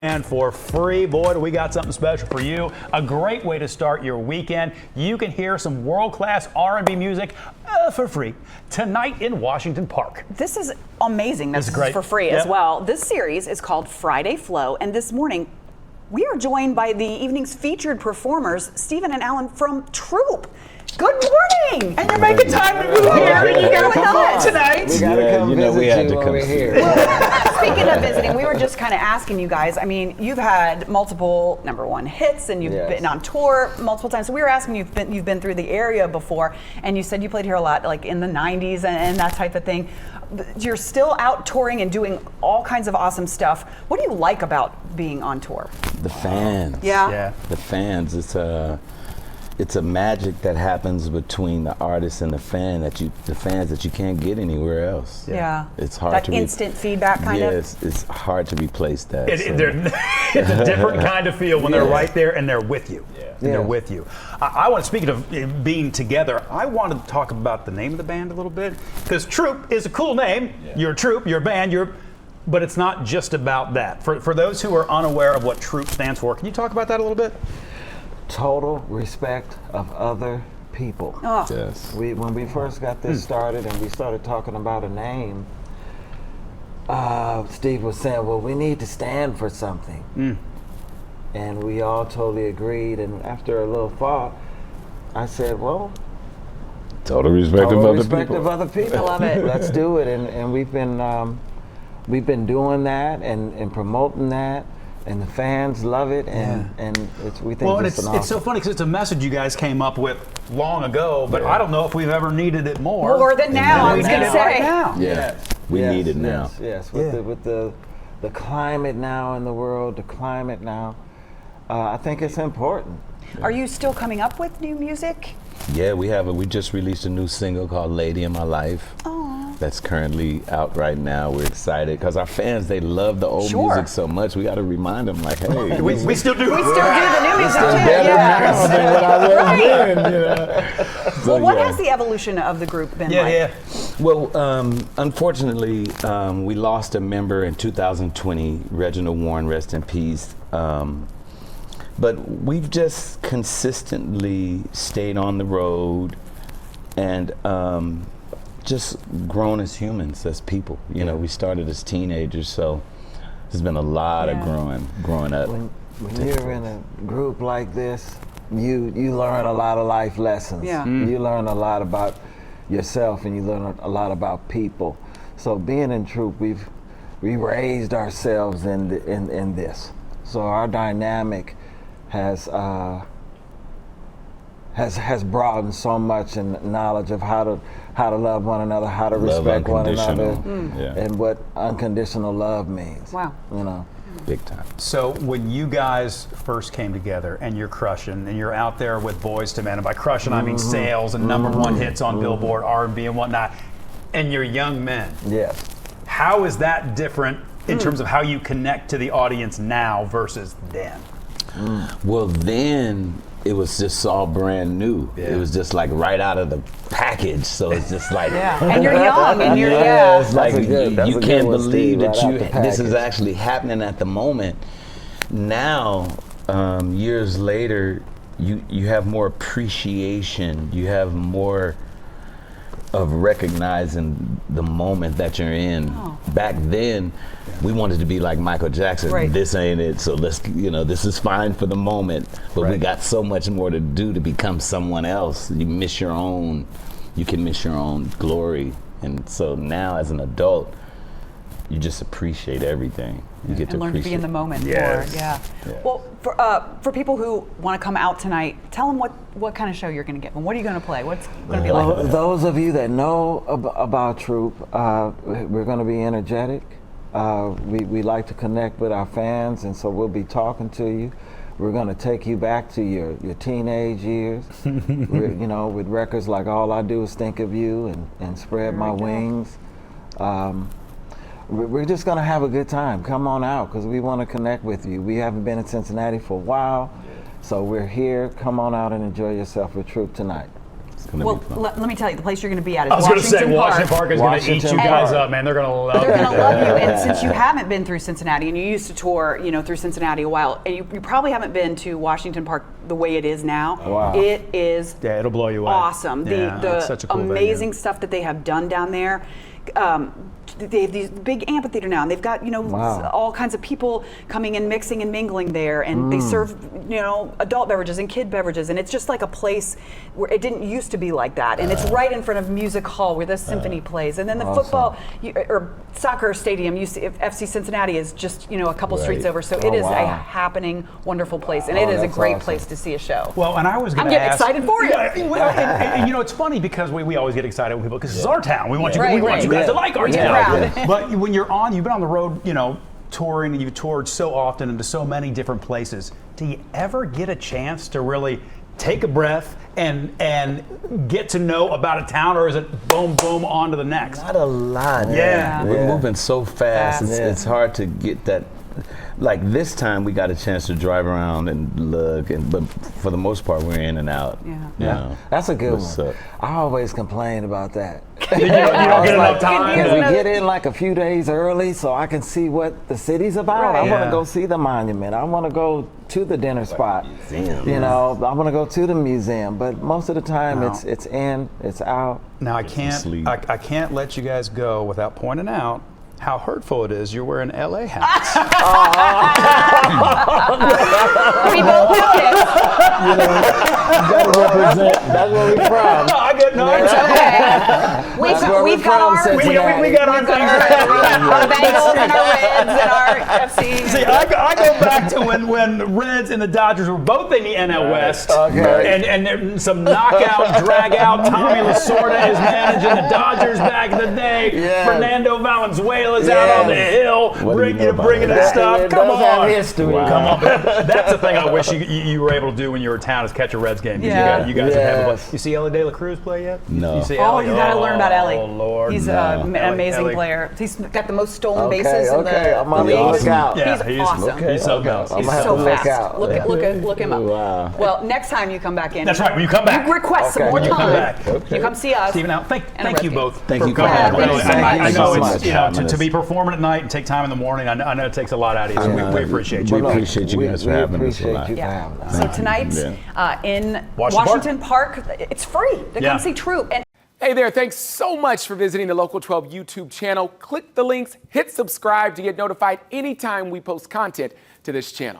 And for free, boy, do we got something special for you. A great way to start your weekend. You can hear some world-class R&B music for free tonight in Washington Park. This is amazing. This is great. For free as well. This series is called Friday Flow, and this morning we are joined by the evening's featured performers, Stephen and Alan from Troop. Good morning! And you're making time to be here. You got to come tonight. We gotta come visit you over here. Well, speaking of visiting, we were just kind of asking you guys. I mean, you've had multiple #1 hits, and you've been on tour multiple times. So we were asking you, you've been through the area before, and you said you played here a lot, like in the '90s and that type of thing. You're still out touring and doing all kinds of awesome stuff. What do you like about being on tour? The fans. Yeah. The fans. It's a magic that happens between the artist and the fans that you can't get anywhere else. Yeah. It's hard that to instant feedback kind of. Yes, it's hard to replace that. It's a different kind of feel when they're right there and they're with you. Yeah. And they're with you. I want to, speaking of being together, I wanted to talk about the name of the band a little bit, because Troop is a cool name. Yeah. You're a Troop, you're a band, but it's not just about that. For those who are unaware of what Troop stands for, can you talk about that a little bit? Total respect of other people. Oh. Yes. When we first got this started and we started talking about a name, Steve was saying, well, we need to stand for something. And we all totally agreed, and after a little thought, I said, well, Total respect of other people. I love it. Let's do it, and we've been doing that and promoting that. And the fans love it, and we think it's awesome. It's so funny because it's a message you guys came up with long ago, but I don't know if we've ever needed it more. More than now, I was going to say. Right now. We need it now. Yes. With the climate now in the world, the climate now, I think it's important. Are you still coming up with new music? Yeah, we just released a new single called Lady in My Life. That's currently out right now. We're excited because our fans, they love the old music so much. We got to remind them, like, hey, we still do. We still do the new music too. Better now than what I was then, you know? Well, what has the evolution of the group been like? Well, unfortunately, we lost a member in 2020, Reginald Warren, rest in peace. But we've just consistently stayed on the road and just grown as humans, as people. You know, we started as teenagers, so there's been a lot of growing up. When you're in a group like this, you learn a lot of life lessons. Yeah. You learn a lot about yourself, and you learn a lot about people. So being in Troop, we raised ourselves in this. So our dynamic has broadened so much in knowledge of how to love one another, how to respect one another, and what unconditional love means. Wow. You know. Big time. So when you guys first came together and you're crushing and you're out there with Boys to Men, and by crushing I mean sales and #1 hits on Billboard, R&B and whatnot, and you're young men. Yes. How is that different in terms of how you connect to the audience now versus then? Well, then it was just all brand new. It was just like right out of the package. So it's just like, And you're young, and you're it's like you can't believe that this is actually happening at the moment. Now, years later, you have more appreciation. You have more of recognizing the moment that you're in. Back then, we wanted to be like Michael Jackson. Right. This ain't it, so let's, this is fine for the moment, but we got so much more to do to become someone else. You can miss your own glory. And so now as an adult, you just appreciate everything. You get to learn to be in the moment more. Well, for people who want to come out tonight, tell them what kind of show you're going to get. What are you going to play? What's going to be like? Well, those of you that know about Troop, we're going to be energetic. We like to connect with our fans, and so we'll be talking to you. We're going to take you back to your teenage years, with records like All I Do Is Think of You and Spread My Wings. We're just going to have a good time. Come on out, because we want to connect with you. We haven't been in Cincinnati for a while, so we're here. Come on out and enjoy yourself with Troop tonight. Well, let me tell you, the place you're going to be at is I was going to say, Washington Park. Washington Park is going to eat you guys up, man. They're going to love you. They're going to love you. And since you haven't been through Cincinnati, and you used to tour, through Cincinnati a while, and you probably haven't been to Washington Park the way it is now. Wow. It is it'll blow you away. Awesome. Yeah, The it's such a cool amazing venue. stuff that they have done down there. They have these big amphitheater now, and they've got all kinds of people coming and mixing and mingling there, and they serve adult beverages and kid beverages, and it's just like a place where it didn't used to be like that, and it's right in front of Music Hall where the symphony plays, and then the football or soccer stadium, FC Cincinnati, is just a couple streets over, so it is a happening, wonderful place, and it is a great place to see a show. Well, and I was going to I'm getting excited for you. And it's funny because we always get excited when people, because it's our town. We want you, Right, we want you guys to like our town. But when you've been on the road, touring, and you've toured so often into so many different places, do you ever get a chance to really take a breath and get to know about a town, or is it boom, boom, on to the next? Not a lot. Yeah. We're moving so fast. Fast. It's hard to get that. Like this time, we got a chance to drive around and look, but for the most part, we're in and out. Yeah. That's a good What's one. up? I always complain about that. You don't get enough time. Can we get in like a few days early so I can see what the city's about? Right. I want Yeah. to go see the monument. I want to go to the dinner spot. I want to go to the museum. But most of the time, No. it's in, it's out. Now I can't let you guys go without pointing out how hurtful it is you're wearing LA hats. We both know it. You gotta represent. That's where we're from. I get no. It's okay. That's where We've we're got from, our Cincinnati. We got our things. our Bengals and our Reds and our FC. See, I go back to when the Reds and the Dodgers were both in the NL West, Okay. and there's some knockout, drag out. Tommy Lasorda is managing the Dodgers back in the day. Yeah. Fernando Valenzuela's out on the hill, What do you know about bringing that? in stuff. It Come does have on. history. Come on. That's the thing I wish you were able to do when you were in town, is catch a Reds game. 'Cause Yeah. you guys would have a Yes. play. You see Ellie De La Cruz play yet? No. You see Oh, Ellie? you got to learn about Ellie. Oh, Lord. He's No. an amazing Ellie. player. He's got the most stolen Okay, bases in okay. the I'm on the league. lookout. Yeah, He's awesome. He's so good. I'm He's gonna have so to look fast. out. Look him up. Wow. Well, next time you come back in, That's right. When you come back. you request some Okay. more When you come time. back. You come see us. Stephen, now thank you both Thank for you for coming. having us. I know Thank you it's so much. to be performing at night and take time in the morning. I know it takes a lot out of you. So we appreciate We you. appreciate you guys for having us a appreciate lot. you for Yeah. having us. So tonight in Washington Park, it's free to come see Troop. And Hey there, thanks so much for visiting the Local 12 YouTube channel. Click the links, hit subscribe to get notified anytime we post content to this channel.